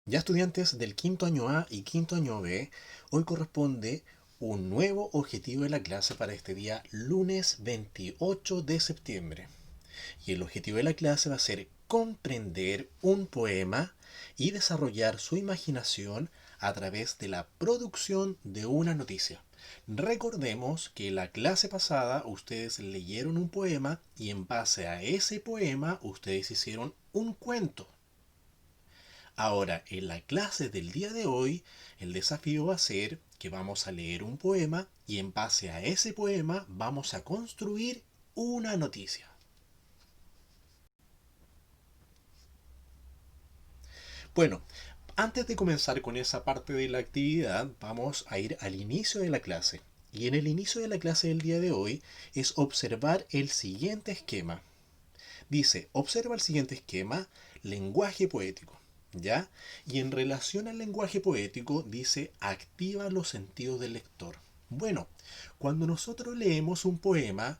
Ya estudiantes del quinto año A y quinto año B, hoy corresponde un nuevo objetivo de la clase para este día lunes 28 de septiembre. Y el objetivo de la clase va a ser comprender un poema y desarrollar su imaginación a través de la producción de una noticia. Recordemos que la clase pasada ustedes leyeron un poema y en base a ese poema ustedes hicieron un cuento. Ahora, en la clase del día de hoy, el desafío va a ser que vamos a leer un poema y en base a ese poema vamos a construir una noticia. Bueno, antes de comenzar con esa parte de la actividad, vamos a ir al inicio de la clase. Y en el inicio de la clase del día de hoy es observar el siguiente esquema. Dice, observa el siguiente esquema, lenguaje poético. ¿Ya? Y en relación al lenguaje poético dice, activa los sentidos del lector. Bueno, cuando nosotros leemos un poema,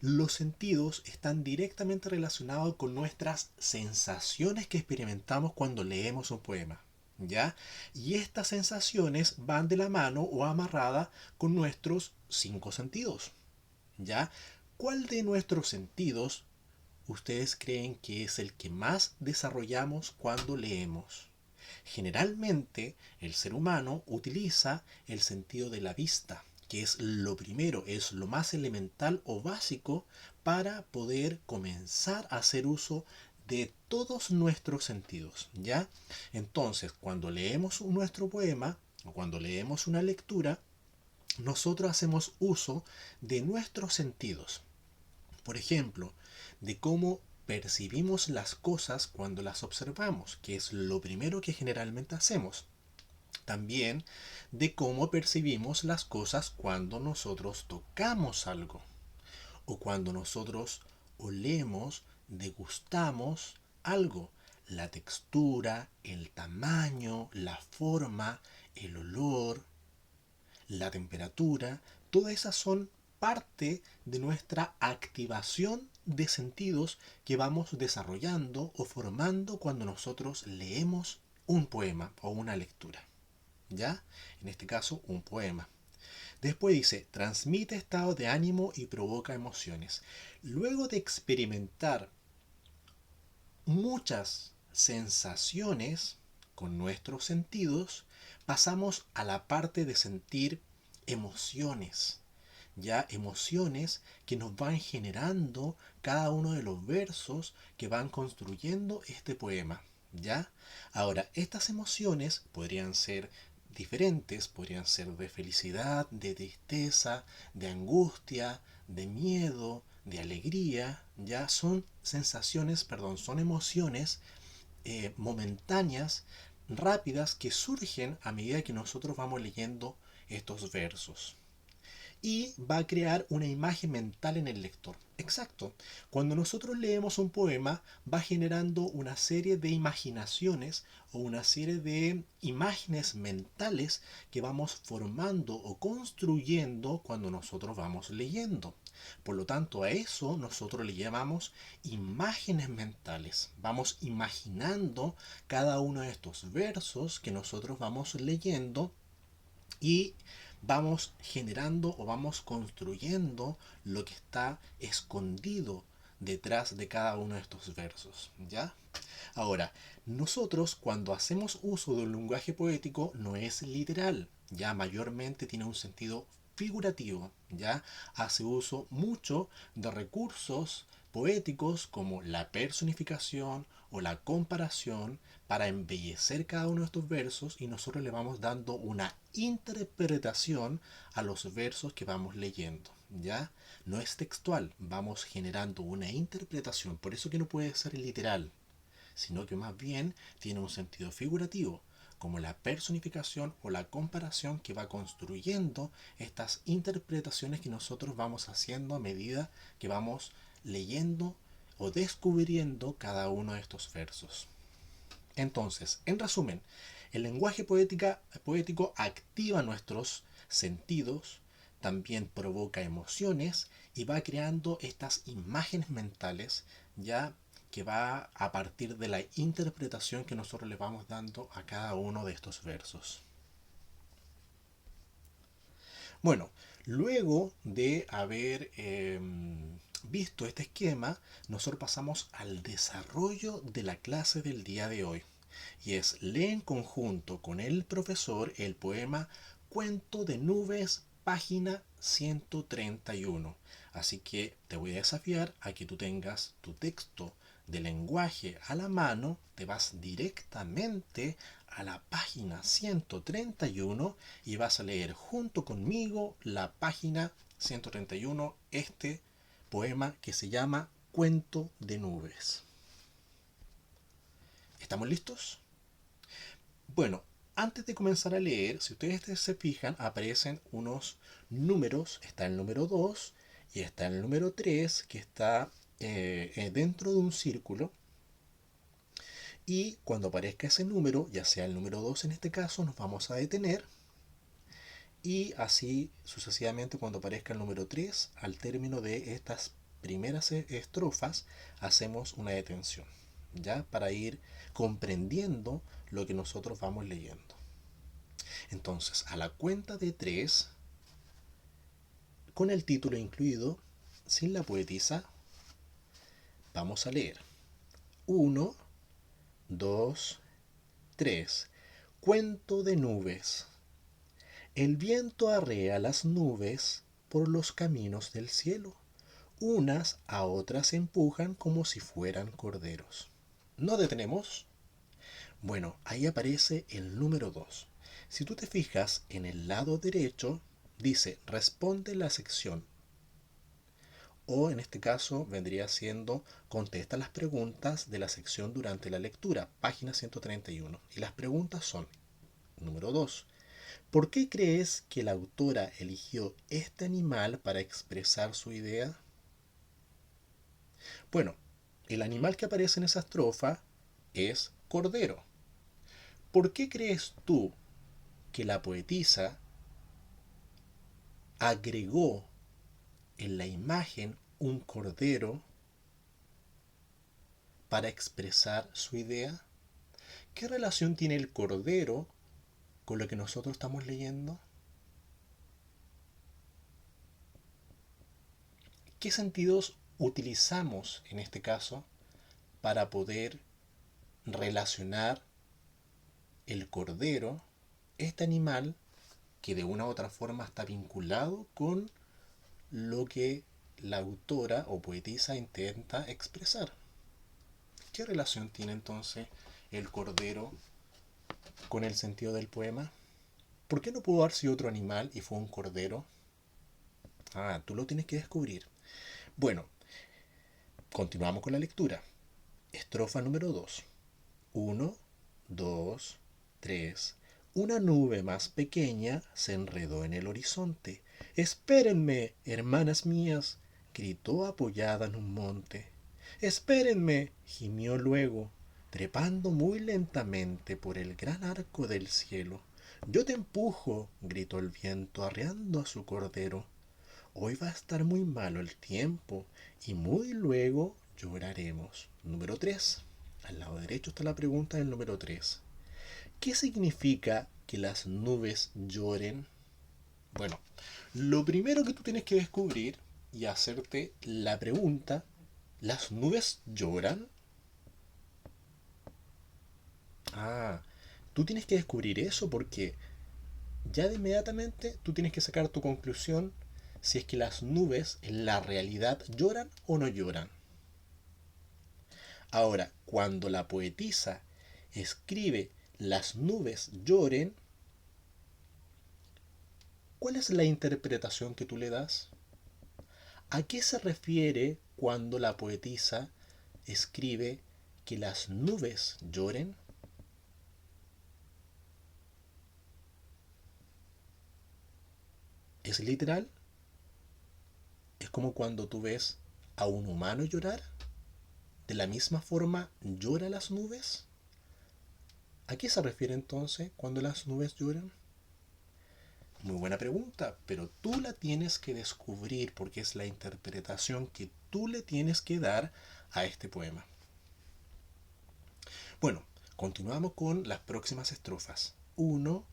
los sentidos están directamente relacionados con nuestras sensaciones que experimentamos cuando leemos un poema. ¿Ya? Y estas sensaciones van de la mano o amarradas con nuestros cinco sentidos. ¿Ya? ¿Cuál de nuestros sentidos ustedes creen que es el que más desarrollamos cuando leemos? Generalmente el ser humano utiliza el sentido de la vista, que es lo primero, es lo más elemental o básico para poder comenzar a hacer uso de todos nuestros sentidos, ¿ya? Entonces, cuando leemos nuestro poema o cuando leemos una lectura, nosotros hacemos uso de nuestros sentidos. Por ejemplo, de cómo percibimos las cosas cuando las observamos, que es lo primero que generalmente hacemos. También de cómo percibimos las cosas cuando nosotros tocamos algo o cuando nosotros olemos, degustamos algo. La textura, el tamaño, la forma, el olor, la temperatura, todas esas son parte de nuestra activación de sentidos que vamos desarrollando o formando cuando nosotros leemos un poema o una lectura. ¿Ya? En este caso, un poema. Después dice, transmite estado de ánimo y provoca emociones. Luego de experimentar muchas sensaciones con nuestros sentidos, pasamos a la parte de sentir emociones. Ya emociones que nos van generando cada uno de los versos que van construyendo este poema. ¿Ya? Ahora, estas emociones podrían ser diferentes, podrían ser de felicidad, de tristeza, de angustia, de miedo, de alegría, ya son sensaciones, perdón, son emociones momentáneas, rápidas, que surgen a medida que nosotros vamos leyendo estos versos y va a crear una imagen mental en el lector. Exacto. Cuando nosotros leemos un poema, va generando una serie de imaginaciones o una serie de imágenes mentales que vamos formando o construyendo cuando nosotros vamos leyendo. Por lo tanto, a eso nosotros le llamamos imágenes mentales. Vamos imaginando cada uno de estos versos que nosotros vamos leyendo y vamos generando o vamos construyendo lo que está escondido detrás de cada uno de estos versos, ¿ya? Ahora, nosotros cuando hacemos uso de un lenguaje poético no es literal, ya mayormente tiene un sentido figurativo, ya hace uso mucho de recursos poéticos como la personificación o la comparación para embellecer cada uno de estos versos y nosotros le vamos dando una interpretación a los versos que vamos leyendo, ¿ya? No es textual, vamos generando una interpretación, por eso que no puede ser literal, sino que más bien tiene un sentido figurativo, como la personificación o la comparación que va construyendo estas interpretaciones que nosotros vamos haciendo a medida que vamos leyendo o descubriendo cada uno de estos versos. Entonces, en resumen, el lenguaje poético activa nuestros sentidos, también provoca emociones y va creando estas imágenes mentales ya que va a partir de la interpretación que nosotros le vamos dando a cada uno de estos versos. Bueno, luego de haber visto este esquema, nosotros pasamos al desarrollo de la clase del día de hoy. Y es: lee en conjunto con el profesor el poema Cuento de Nubes, página 131. Así que te voy a desafiar a que tú tengas tu texto de lenguaje a la mano, te vas directamente a la página 131 y vas a leer junto conmigo la página 131, este poema que se llama Cuento de Nubes. ¿Estamos listos? Bueno, antes de comenzar a leer, si ustedes se fijan, aparecen unos números. Está el número 2 y está el número 3 que está dentro de un círculo. Y cuando aparezca ese número, ya sea el número 2 en este caso, nos vamos a detener. Y así sucesivamente cuando aparezca el número 3, al término de estas primeras estrofas, hacemos una detención, ya para ir comprendiendo lo que nosotros vamos leyendo. Entonces, a la cuenta de 3, con el título incluido, sin la poetisa, vamos a leer. 1, 2, 3. Cuento de nubes. El viento arrea las nubes por los caminos del cielo. Unas a otras empujan como si fueran corderos. ¿No detenemos? Bueno, ahí aparece el número 2. Si tú te fijas en el lado derecho, dice responde la sección. O en este caso vendría siendo contesta las preguntas de la sección durante la lectura, página 131. Y las preguntas son: número 2. ¿Por qué crees que la autora eligió este animal para expresar su idea? Bueno, el animal que aparece en esa estrofa es cordero. ¿Por qué crees tú que la poetisa agregó en la imagen un cordero para expresar su idea? ¿Qué relación tiene el cordero con lo que nosotros estamos leyendo? ¿Qué sentidos utilizamos en este caso para poder relacionar el cordero, este animal que de una u otra forma está vinculado con lo que la autora o poetisa intenta expresar? ¿Qué relación tiene entonces el cordero con el sentido del poema? ¿Por qué no pudo haber sido otro animal y fue un cordero? Ah, tú lo tienes que descubrir. Bueno, continuamos con la lectura. Estrofa número 2. 1, 2, 3. Una nube más pequeña se enredó en el horizonte. Espérenme, hermanas mías, gritó apoyada en un monte. Espérenme, gimió luego, trepando muy lentamente por el gran arco del cielo. Yo te empujo, gritó el viento arreando a su cordero. Hoy va a estar muy malo el tiempo y muy luego lloraremos. Número 3. Al lado derecho está la pregunta del número 3. ¿Qué significa que las nubes lloren? Bueno, lo primero que tú tienes que descubrir y hacerte la pregunta: ¿las nubes lloran? Ah, tú tienes que descubrir eso porque ya de inmediatamente tú tienes que sacar tu conclusión si es que las nubes en la realidad lloran o no lloran. Ahora, cuando la poetisa escribe las nubes lloren, ¿cuál es la interpretación que tú le das? ¿A qué se refiere cuando la poetisa escribe que las nubes lloren? ¿Es literal? ¿Es como cuando tú ves a un humano llorar? ¿De la misma forma lloran las nubes? ¿A qué se refiere entonces cuando las nubes lloran? Muy buena pregunta, pero tú la tienes que descubrir porque es la interpretación que tú le tienes que dar a este poema. Bueno, continuamos con las próximas estrofas. Uno,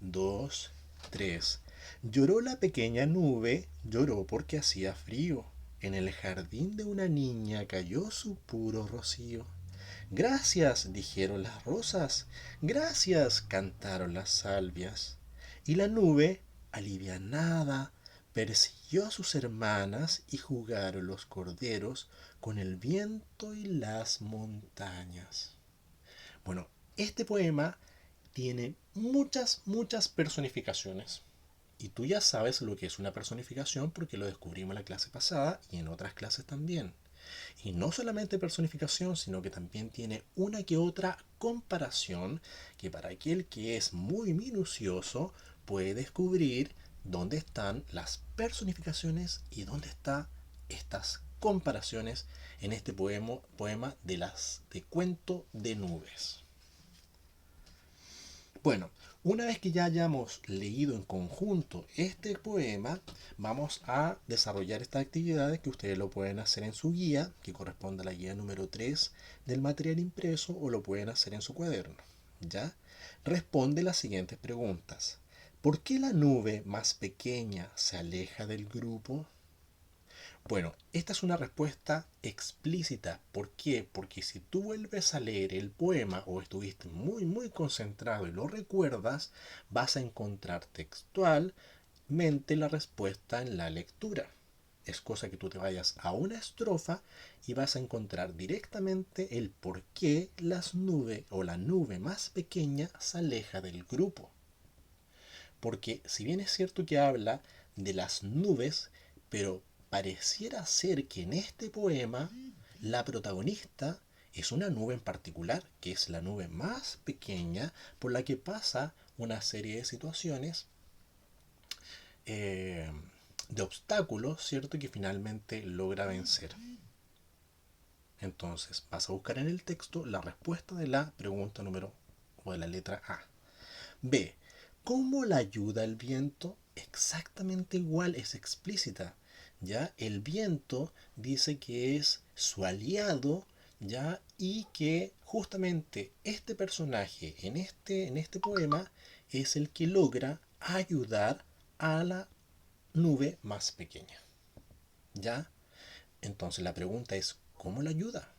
2, 3. Lloró la pequeña nube, lloró porque hacía frío. En el jardín de una niña cayó su puro rocío. Gracias, dijeron las rosas, gracias, cantaron las salvias. Y la nube, alivianada, persiguió a sus hermanas y jugaron los corderos con el viento y las montañas. Bueno, este poema tiene muchas personificaciones. Y tú ya sabes lo que es una personificación porque lo descubrimos en la clase pasada y en otras clases también. Y no solamente personificación, sino que también tiene una que otra comparación que para aquel que es muy minucioso puede descubrir dónde están las personificaciones y dónde están estas comparaciones en este poema de cuento de nubes. Bueno, una vez que ya hayamos leído en conjunto este poema, vamos a desarrollar estas actividades que ustedes lo pueden hacer en su guía, que corresponde a la guía número 3 del material impreso, o lo pueden hacer en su cuaderno. ¿Ya? Responde las siguientes preguntas. ¿Por qué la nube más pequeña se aleja del grupo? Bueno, esta es una respuesta explícita. ¿Por qué? Porque si tú vuelves a leer el poema o estuviste muy concentrado y lo recuerdas, vas a encontrar textualmente la respuesta en la lectura. Es cosa que tú te vayas a una estrofa y vas a encontrar directamente el por qué las nubes o la nube más pequeña se aleja del grupo. Porque si bien es cierto que habla de las nubes, pero pareciera ser que en este poema la protagonista es una nube en particular, que es la nube más pequeña por la que pasa una serie de situaciones, eh, de obstáculos, ¿cierto? Que finalmente logra vencer. Entonces vas a buscar en el texto la respuesta de la pregunta número o de la letra A. B. ¿Cómo la ayuda el viento? Exactamente igual, es explícita. ¿Ya? El viento dice que es su aliado, ¿ya? Y que justamente este personaje en este poema es el que logra ayudar a la nube más pequeña. ¿Ya? Entonces la pregunta es, ¿cómo la ayuda?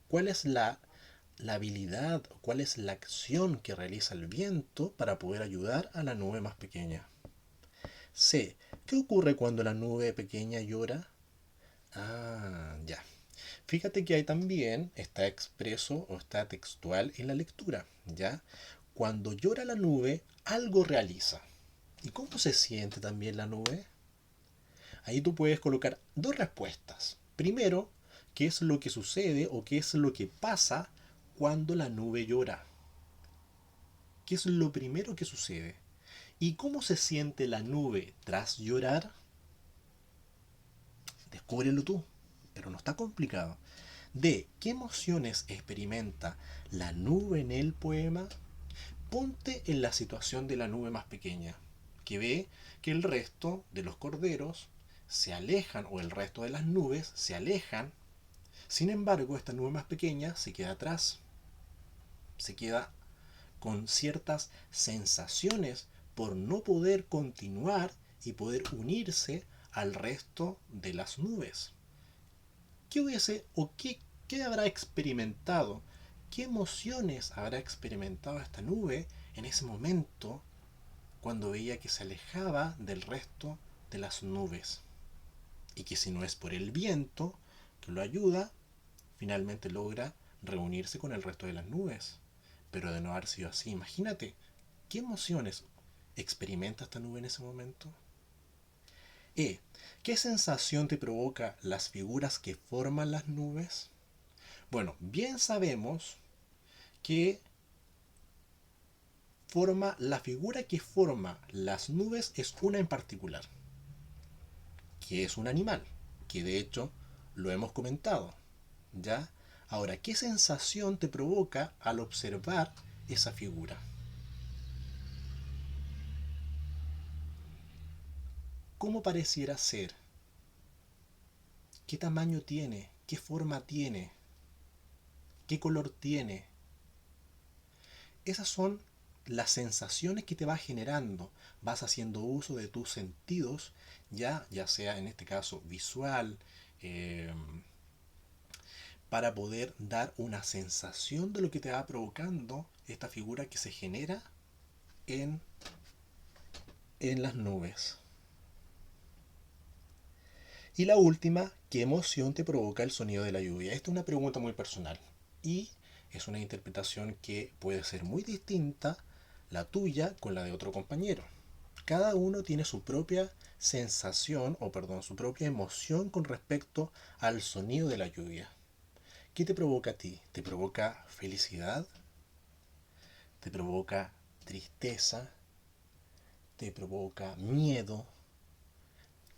¿Cuál es la habilidad, cuál es la acción que realiza el viento para poder ayudar a la nube más pequeña? C. ¿Qué ocurre cuando la nube pequeña llora? Ah, ya. Fíjate que ahí también está expreso o está textual en la lectura, ¿ya? Cuando llora la nube, algo realiza. ¿Y cómo se siente también la nube? Ahí tú puedes colocar dos respuestas. Primero, ¿qué es lo que sucede o qué es lo que pasa cuando la nube llora? ¿Qué es lo primero que sucede? ¿Y cómo se siente la nube tras llorar? Descúbrelo tú, pero no está complicado. D. ¿Qué emociones experimenta la nube en el poema? Ponte en la situación de la nube más pequeña, que ve que el resto de los corderos se alejan o el resto de las nubes se alejan. Sin embargo, esta nube más pequeña se queda atrás, se queda con ciertas sensaciones por no poder continuar y poder unirse al resto de las nubes. ¿Qué hubiese o qué habrá experimentado? ¿Qué emociones habrá experimentado esta nube en ese momento cuando veía que se alejaba del resto de las nubes? Y que si no es por el viento que lo ayuda, finalmente logra reunirse con el resto de las nubes. Pero de no haber sido así, imagínate, ¿qué emociones experimenta esta nube en ese momento? E. ¿Qué sensación te provoca las figuras que forman las nubes? Bueno, bien sabemos que la figura que forma las nubes es una en particular, que es un animal, que de hecho lo hemos comentado, ¿ya? Ahora, ¿qué sensación te provoca al observar esa figura? ¿Cómo pareciera ser? ¿Qué tamaño tiene? ¿Qué forma tiene? ¿Qué color tiene? Esas son las sensaciones que te vas generando. Vas haciendo uso de tus sentidos, ya sea en este caso visual, eh, para poder dar una sensación de lo que te va provocando esta figura que se genera en, en las nubes. Y la última, ¿qué emoción te provoca el sonido de la lluvia? Esta es una pregunta muy personal y es una interpretación que puede ser muy distinta la tuya con la de otro compañero. Cada uno tiene su propia sensación, o perdón, su propia emoción con respecto al sonido de la lluvia. ¿Qué te provoca a ti? ¿Te provoca felicidad? ¿Te provoca tristeza? ¿Te provoca miedo?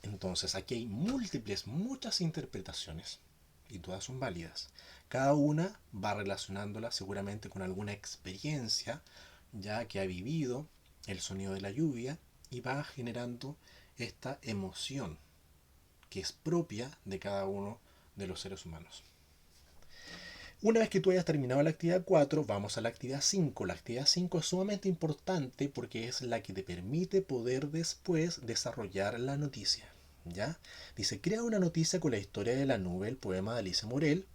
Entonces aquí hay muchas interpretaciones y todas son válidas. Cada una va relacionándola seguramente con alguna experiencia ya que ha vivido el sonido de la lluvia y va generando esta emoción que es propia de cada uno de los seres humanos. Una vez que tú hayas terminado la actividad 4, vamos a la actividad 5. La actividad 5 es sumamente importante porque es la que te permite poder después desarrollar la noticia. ¿Ya? Dice, crea una noticia con la historia de la nube, el poema de Alice Morel.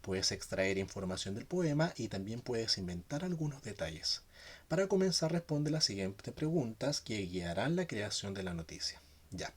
Puedes extraer información del poema y también puedes inventar algunos detalles. Para comenzar, responde las siguientes preguntas que guiarán la creación de la noticia. Ya.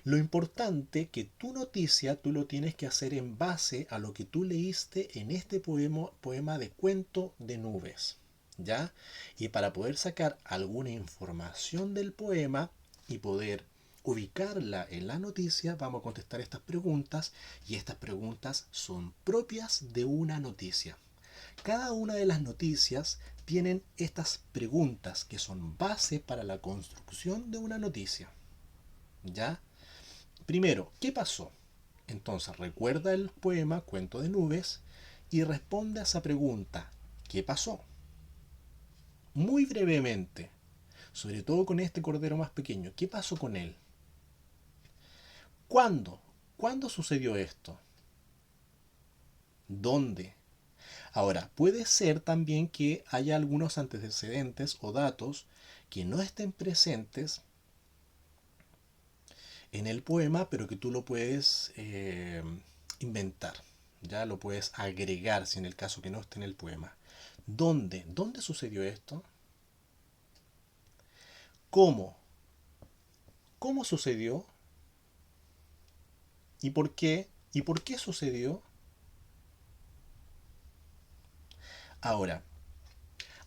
Lo importante que tu noticia tú lo tienes que hacer en base a lo que tú leíste en este poema de cuento de nubes. ¿Ya? Y para poder sacar alguna información del poema y poder ubicarla en la noticia, vamos a contestar estas preguntas y estas preguntas son propias de una noticia. Cada una de las noticias tienen estas preguntas que son base para la construcción de una noticia. ¿Ya? Primero, ¿qué pasó? Entonces recuerda el poema Cuento de Nubes y responde a esa pregunta. ¿Qué pasó? Muy brevemente, sobre todo con este cordero más pequeño. ¿Qué pasó con él? ¿Cuándo? ¿Cuándo sucedió esto? ¿Dónde? Ahora, puede ser también que haya algunos antecedentes o datos que no estén presentes en el poema, pero que tú lo puedes inventar. Ya lo puedes agregar si en el caso que no esté en el poema. ¿Dónde? ¿Dónde sucedió esto? ¿Cómo? ¿Cómo sucedió? ¿Y por qué? ¿Y por qué sucedió? Ahora,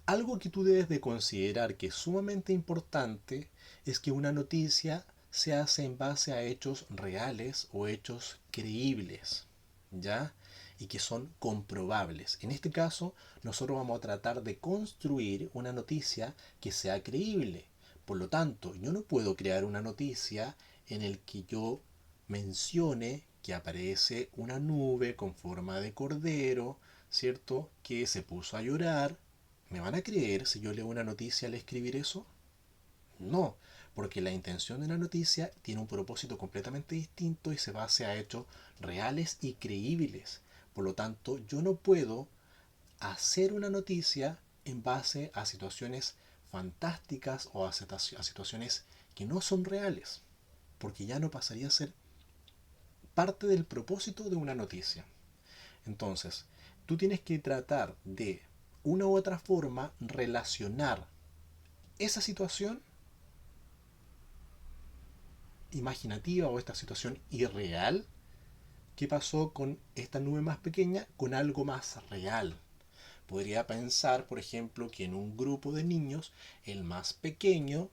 algo que tú debes de considerar que es sumamente importante es que una noticia se hace en base a hechos reales o hechos creíbles, ¿ya? Y que son comprobables. En este caso, nosotros vamos a tratar de construir una noticia que sea creíble. Por lo tanto, yo no puedo crear una noticia en el que yo mencione que aparece una nube con forma de cordero, ¿cierto? Que se puso a llorar. ¿Me van a creer si yo leo una noticia al escribir eso? No, porque la intención de la noticia tiene un propósito completamente distinto y se basa a hechos reales y creíbles. Por lo tanto, yo no puedo hacer una noticia en base a situaciones fantásticas o a situaciones que no son reales, porque ya no pasaría a ser parte del propósito de una noticia. Entonces, tú tienes que tratar de una u otra forma relacionar esa situación imaginativa o esta situación irreal que pasó con esta nube más pequeña con algo más real. Podría pensar, por ejemplo, que en un grupo de niños, el más pequeño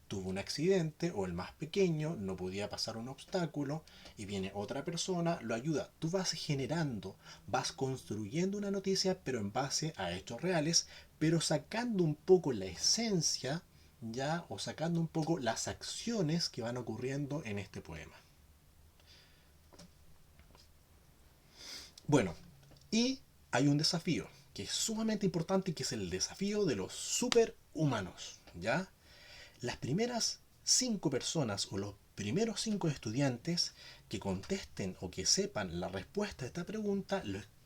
tuvo un accidente o el más pequeño no podía pasar un obstáculo y viene otra persona, lo ayuda. Tú vas generando, vas construyendo una noticia pero en base a hechos reales, pero sacando un poco la esencia ya o sacando un poco las acciones que van ocurriendo en este poema. Bueno, y hay un desafío que es sumamente importante que es el desafío de los superhumanos, ¿ya? Las primeras 5 personas o los primeros 5 estudiantes que contesten o que sepan la respuesta a esta pregunta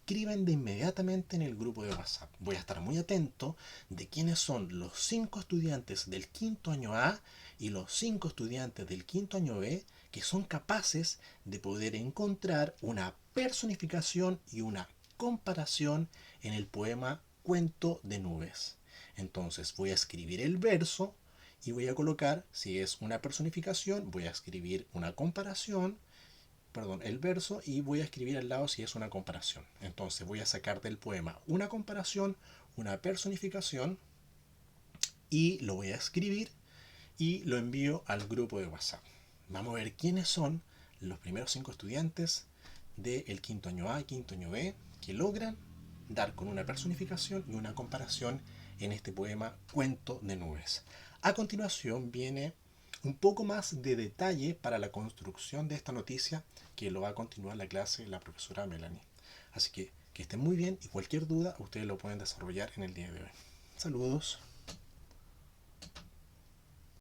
escriben de inmediatamente en el grupo de WhatsApp. Voy a estar muy atento de quiénes son los 5 estudiantes del quinto año A y los 5 estudiantes del quinto año B que son capaces de poder encontrar una personificación y una comparación en el poema Cuento de Nubes. Entonces voy a escribir el verso y voy a colocar, si es una personificación, voy a escribir una comparación, perdón, el verso, y voy a escribir al lado si es una comparación. Entonces voy a sacar del poema una comparación, una personificación, y lo voy a escribir y lo envío al grupo de WhatsApp. Vamos a ver quiénes son los primeros 5 estudiantes del quinto año A y quinto año B que logran dar con una personificación y una comparación en este poema Cuento de Nubes. A continuación viene un poco más de detalle para la construcción de esta noticia que lo va a continuar la clase la profesora Melanie. Así que estén muy bien y cualquier duda ustedes lo pueden desarrollar en el día de hoy. Saludos.